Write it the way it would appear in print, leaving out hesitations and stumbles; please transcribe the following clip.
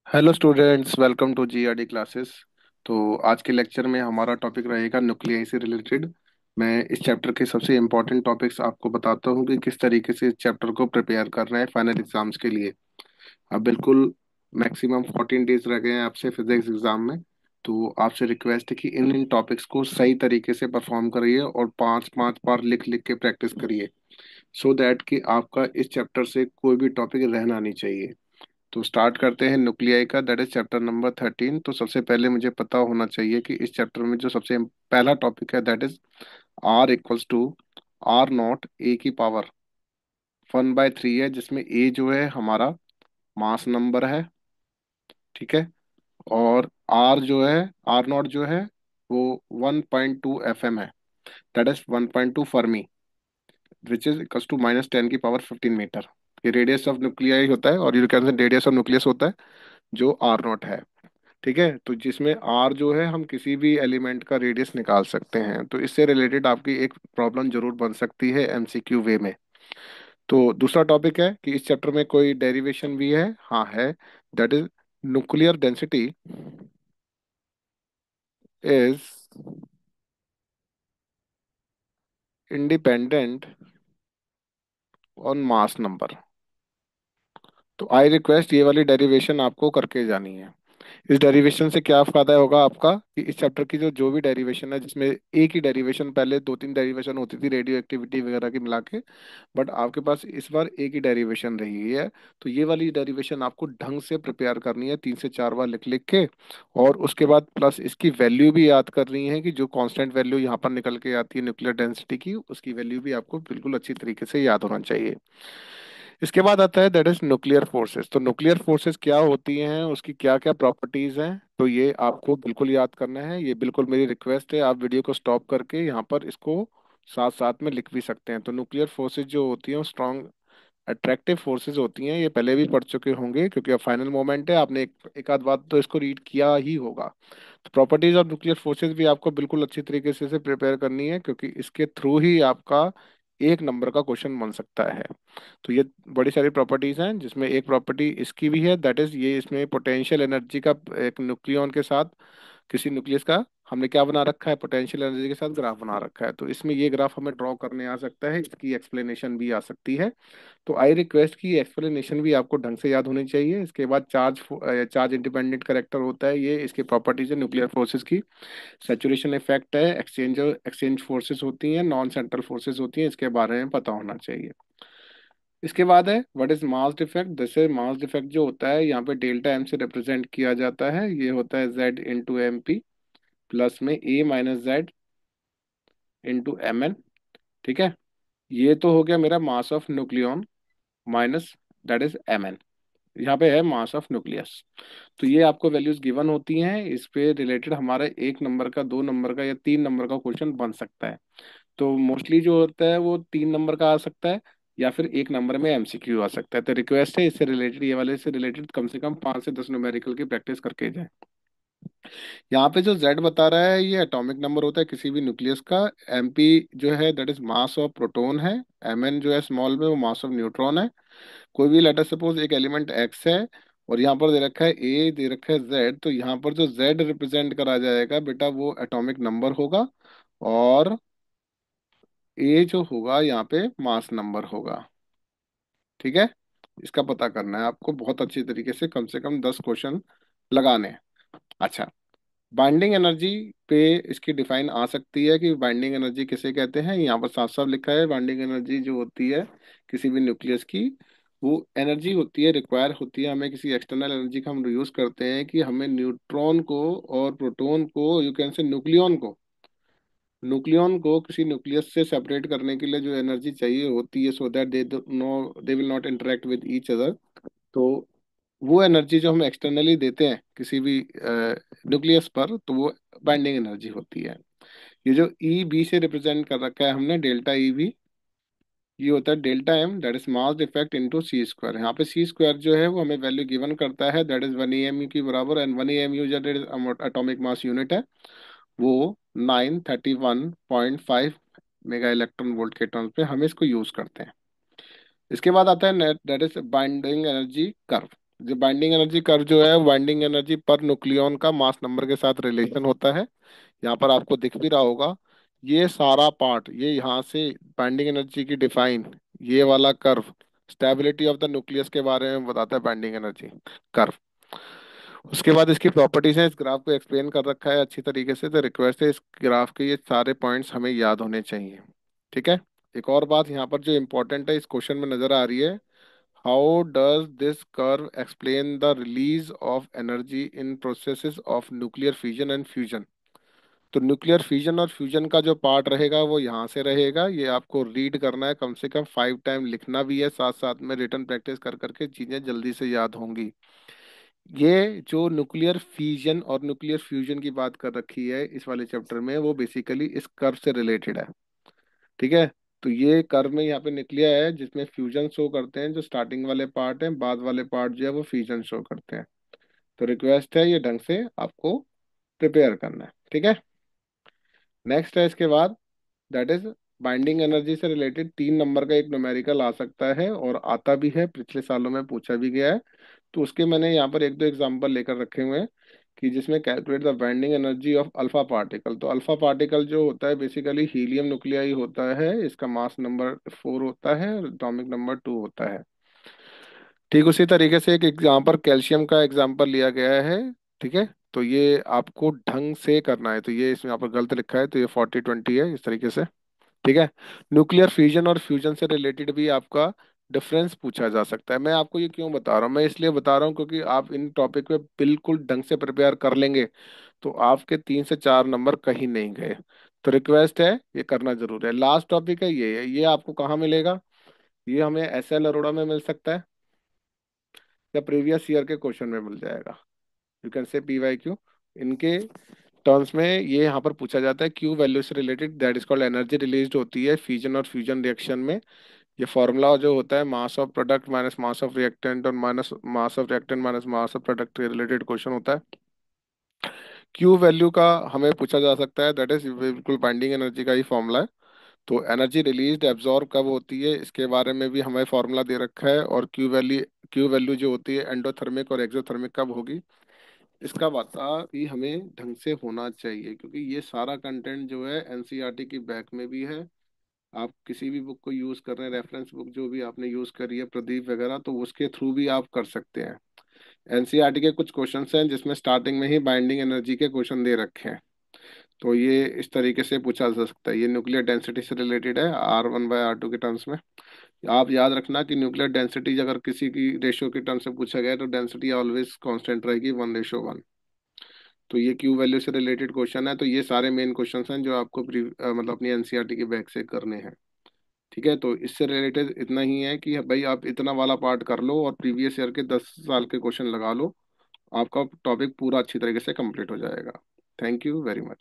Hello students, welcome to GRD classes. तो आज के लेक्चर में हमारा टॉपिक रहेगा न्यूक्लियाई से रिलेटेड। मैं इस चैप्टर के सबसे इम्पोर्टेंट टॉपिक्स आपको बताता हूँ कि किस तरीके से इस चैप्टर को प्रिपेयर कर रहे हैं फाइनल एग्जाम्स के लिए। अब बिल्कुल मैक्सिमम 14 डेज रह गए हैं आपसे फिजिक्स एग्जाम में। तो आपसे रिक्वेस्ट है कि इन इन टॉपिक्स को सही तरीके से परफॉर्म करिए और पांच पांच बार लिख लिख के प्रैक्टिस करिए, सो दैट कि आपका इस चैप्टर से कोई भी टॉपिक रहना नहीं चाहिए। तो स्टार्ट करते हैं न्यूक्लियाई का, दैट इज चैप्टर नंबर 13। तो सबसे पहले मुझे पता होना चाहिए कि इस चैप्टर में जो सबसे पहला टॉपिक है that is R equals to R naught A की पावर 1/3 है, जिसमें ए जो है हमारा मास नंबर है। ठीक है। और आर जो है, आर नॉट जो है वो 1.2 FM है, दैट इज 1.2 fermi, which is equals to -10⁻15 metre. ये रेडियस ऑफ न्यूक्लियाई होता है, और you can say radius of nucleus होता है जो आर नॉट है। ठीक है। तो जिसमें आर जो है हम किसी भी एलिमेंट का रेडियस निकाल सकते हैं, तो इससे रिलेटेड आपकी एक प्रॉब्लम जरूर बन सकती है एमसीक्यू वे में। तो दूसरा टॉपिक है कि इस चैप्टर में कोई डेरिवेशन भी है। हाँ है, that is nuclear density is independent on mass number. तो आई रिक्वेस्ट ये वाली डेरिवेशन आपको करके जानी है। इस डेरिवेशन से क्या फायदा होगा आपका कि इस चैप्टर की जो जो भी डेरिवेशन है, जिसमें एक ही डेरिवेशन, पहले दो तीन डेरिवेशन होती थी रेडियो एक्टिविटी वगैरह की मिला के, बट आपके पास इस बार एक ही डेरिवेशन रही है। तो ये वाली डेरिवेशन आपको ढंग से प्रिपेयर करनी है, 3 से 4 बार लिख लिख के। और उसके बाद प्लस इसकी वैल्यू भी याद करनी है कि जो कांस्टेंट वैल्यू यहाँ पर निकल के आती है न्यूक्लियर डेंसिटी की, उसकी वैल्यू भी आपको बिल्कुल अच्छी तरीके से याद होना चाहिए। इसके बाद आता है दैट इज न्यूक्लियर फोर्सेस। तो न्यूक्लियर फोर्सेस क्या होती हैं, उसकी क्या क्या प्रॉपर्टीज हैं, तो ये आपको बिल्कुल याद करना है। ये बिल्कुल मेरी रिक्वेस्ट है, आप वीडियो को स्टॉप करके यहाँ पर इसको साथ साथ में लिख भी सकते हैं। तो न्यूक्लियर फोर्सेस जो होती हैं स्ट्रॉन्ग अट्रैक्टिव फोर्सेस होती हैं, ये पहले भी पढ़ चुके होंगे क्योंकि अब फाइनल मोमेंट है, आपने एक आध बार तो इसको रीड किया ही होगा। तो प्रॉपर्टीज ऑफ न्यूक्लियर फोर्सेस भी आपको बिल्कुल अच्छी तरीके से प्रिपेयर करनी है, क्योंकि इसके थ्रू ही आपका एक नंबर का क्वेश्चन बन सकता है। तो ये बड़ी सारी प्रॉपर्टीज हैं, जिसमें एक प्रॉपर्टी इसकी भी है, दैट इज ये इसमें पोटेंशियल एनर्जी का एक न्यूक्लियन के साथ किसी न्यूक्लियस का हमने क्या बना रखा है, पोटेंशियल एनर्जी के साथ ग्राफ बना रखा है। तो इसमें ये ग्राफ हमें ड्रॉ करने आ सकता है, इसकी एक्सप्लेनेशन भी आ सकती है। तो आई रिक्वेस्ट की एक्सप्लेनेशन भी आपको ढंग से याद होनी चाहिए। इसके बाद चार्ज इंडिपेंडेंट करेक्टर होता है, ये इसकी प्रॉपर्टीज है न्यूक्लियर फोर्सेस की। सैचुरेशन इफेक्ट है, एक्सचेंज फोर्सेस होती हैं, नॉन सेंट्रल फोर्सेस होती हैं, इसके बारे में पता होना चाहिए। इसके बाद है व्हाट इज मास डिफेक्ट। जैसे मास डिफेक्ट जो होता है यहाँ पे डेल्टा एम से रिप्रेजेंट किया जाता है, ये होता है Z into m p plus में A minus Z into m n. ठीक है। ये तो हो गया मेरा mass of nucleon minus that is m n. यहाँ पे है मास ऑफ न्यूक्लियस। तो ये आपको वैल्यूज गिवन होती हैं, इस पे रिलेटेड हमारा एक नंबर का, दो नंबर का या तीन नंबर का क्वेश्चन बन सकता है। तो मोस्टली जो होता है वो 3 नंबर का आ सकता है, या फिर एक नंबर में एमसीक्यू आ सकता है। तो रिक्वेस्ट है इससे रिलेटेड, ये वाले से रिलेटेड कम से कम 5 से 10 न्यूमेरिकल की प्रैक्टिस करके जाए। यहाँ पे जो जेड बता रहा है ये एटॉमिक नंबर होता है किसी भी न्यूक्लियस का। एमपी जो है that is mass of proton है। एमएन जो है स्मॉल में वो मास ऑफ न्यूट्रॉन है। कोई भी लेटर सपोज एक एलिमेंट एक्स है, और यहाँ पर दे रखा है ए, दे रखा है जेड, तो यहाँ पर जो जेड रिप्रेजेंट करा जाएगा बेटा वो एटॉमिक नंबर होगा, और ए जो होगा यहाँ पे मास नंबर होगा। ठीक है। इसका पता करना है आपको बहुत अच्छी तरीके से कम 10 क्वेश्चन लगाने हैं। अच्छा, बाइंडिंग एनर्जी पे इसकी डिफाइन आ सकती है कि बाइंडिंग एनर्जी किसे कहते हैं। यहाँ पर साफ साफ लिखा है बाइंडिंग एनर्जी जो होती है किसी भी न्यूक्लियस की, वो एनर्जी होती है, रिक्वायर होती है हमें किसी एक्सटर्नल एनर्जी का हम यूज करते हैं कि हमें न्यूट्रॉन को और प्रोटॉन को, यू कैन से न्यूक्लियन को किसी न्यूक्लियस से सेपरेट करने के लिए जो एनर्जी चाहिए होती है, so that they will not interact with each other. तो वो एनर्जी जो हम एक्सटर्नली देते हैं किसी भी न्यूक्लियस पर, तो वो बाइंडिंग एनर्जी होती है। ये जो ई बी से रिप्रेजेंट कर रखा है हमने डेल्टा ई बी, ये होता है delta M that is mass defect into C square. यहाँ पे सी स्क्वायर जो है वो हमें वैल्यू गिवन करता है, दैट इज 1 AMU की बराबर, एंड 1 AMU जो एटॉमिक मास यूनिट है वो 931.5 मेगा इलेक्ट्रॉन वोल्ट के टर्म्स पे हम इसको यूज करते हैं। इसके बाद आता है that is binding energy curve. जो बाइंडिंग एनर्जी कर्व जो है, बाइंडिंग एनर्जी पर न्यूक्लियॉन का मास नंबर के साथ रिलेशन होता है। यहाँ पर आपको दिख भी रहा होगा, ये सारा पार्ट, ये यहाँ से बाइंडिंग एनर्जी की डिफाइन, ये वाला curve stability of the nucleus के बारे में बताता है, बाइंडिंग एनर्जी कर्व। उसके बाद इसकी प्रॉपर्टीज हैं, इस ग्राफ को एक्सप्लेन कर रखा है अच्छी तरीके से, तो रिक्वेस्ट है इस ग्राफ के ये सारे पॉइंट्स हमें याद होने चाहिए। ठीक है। एक और बात यहाँ पर जो इम्पोर्टेंट है इस क्वेश्चन में नजर आ रही है, how does this curve explain the release of energy in processes of nuclear fission and fusion. तो न्यूक्लियर फिजन और फ्यूजन का जो पार्ट रहेगा वो यहाँ से रहेगा, ये आपको रीड करना है, कम से कम 5 टाइम लिखना भी है, साथ साथ में रिटर्न प्रैक्टिस कर करके चीजें जल्दी से याद होंगी। ये जो न्यूक्लियर फिजन और न्यूक्लियर फ्यूजन की बात कर रखी है इस वाले चैप्टर में, वो बेसिकली इस कर्व से रिलेटेड है। ठीक है। तो ये कर्व में यहाँ पे निकलिया है जिसमें फ्यूजन शो करते हैं, जो स्टार्टिंग वाले पार्ट हैं, बाद वाले पार्ट जो है वो फ्यूजन शो करते हैं। तो रिक्वेस्ट है ये ढंग से आपको प्रिपेयर करना है। ठीक है। नेक्स्ट है इसके बाद, दैट इज बाइंडिंग एनर्जी से रिलेटेड 3 नंबर का एक न्यूमेरिकल आ सकता है और आता भी है, पिछले सालों में पूछा भी गया है। तो उसके मैंने यहाँ पर एक दो एग्जांपल लेकर रखे हुए हैं कि जिसमें calculate the binding energy of alpha particle. तो अल्फा पार्टिकल जो होता है बेसिकली हीलियम न्यूक्लियाई होता है, इसका मास नंबर 4 होता है और एटॉमिक नंबर 2 होता है। ठीक उसी तरीके से एक यहाँ पर कैल्शियम का एग्जांपल लिया गया है। ठीक है। तो ये आपको ढंग से करना है, तो ये इसमें यहाँ पर गलत लिखा है, तो ये 40-20 है इस तरीके से। ठीक है। न्यूक्लियर फ्यूजन और फ्यूजन से रिलेटेड भी आपका डिफरेंस पूछा जा सकता है। मैं आपको ये क्यों बता रहा हूँ, मैं इसलिए बता रहा हूँ क्योंकि आप इन टॉपिक पे बिल्कुल ढंग से प्रिपेयर कर लेंगे तो आपके 3 से 4 नंबर कहीं नहीं गए। तो रिक्वेस्ट है ये करना जरूर है। लास्ट टॉपिक है ये आपको कहाँ मिलेगा, ये हमें एस एल अरोड़ा में मिल सकता है या प्रीवियस ईयर के क्वेश्चन में मिल जाएगा। यू कैन से PYQ, इनके टर्म्स में ये यहाँ पर पूछा जाता है क्यू वैल्यू से related, that is called energy release होती है फ्यूजन और फ्यूजन रिएक्शन में। ये फॉर्मूला जो होता है mass of product minus mass of reactant और minus mass of reactant minus mass of product के रिलेटेड क्वेश्चन होता है। क्यू वैल्यू का हमें पूछा जा सकता है, दैट इज बिल्कुल बाइंडिंग एनर्जी का ही फॉर्मूला है। तो एनर्जी रिलीज एब्जॉर्ब कब होती है इसके बारे में भी हमें फॉर्मूला दे रखा है, और क्यू वैल्यू जो होती है एंडोथर्मिक और एक्सोथर्मिक कब होगी, इसका पता भी हमें ढंग से होना चाहिए, क्योंकि ये सारा कंटेंट जो है एनसीईआरटी की बैक में भी है। आप किसी भी बुक को यूज कर रहे हैं, रेफरेंस बुक जो भी आपने यूज करी है प्रदीप वगैरह, तो उसके थ्रू भी आप कर सकते हैं। एनसीईआरटी के कुछ क्वेश्चंस हैं जिसमें स्टार्टिंग में ही बाइंडिंग एनर्जी के क्वेश्चन दे रखे हैं। तो ये इस तरीके से पूछा जा सकता है, ये न्यूक्लियर डेंसिटी से रिलेटेड है R1/R2 के टर्म्स में। आप याद रखना कि न्यूक्लियर डेंसिटी अगर किसी की रेशियो के टर्म से पूछा गया है, तो डेंसिटी ऑलवेज कांस्टेंट रहेगी 1:1। तो ये क्यू वैल्यू से रिलेटेड क्वेश्चन है, तो ये सारे मेन क्वेश्चन हैं जो आपको मतलब अपनी एनसीईआरटी के बैग से करने हैं। ठीक है। तो इससे रिलेटेड इतना ही है कि भाई आप इतना वाला पार्ट कर लो और प्रीवियस ईयर के 10 साल के क्वेश्चन लगा लो, आपका टॉपिक पूरा अच्छी तरीके से कंप्लीट हो जाएगा। Thank you very much.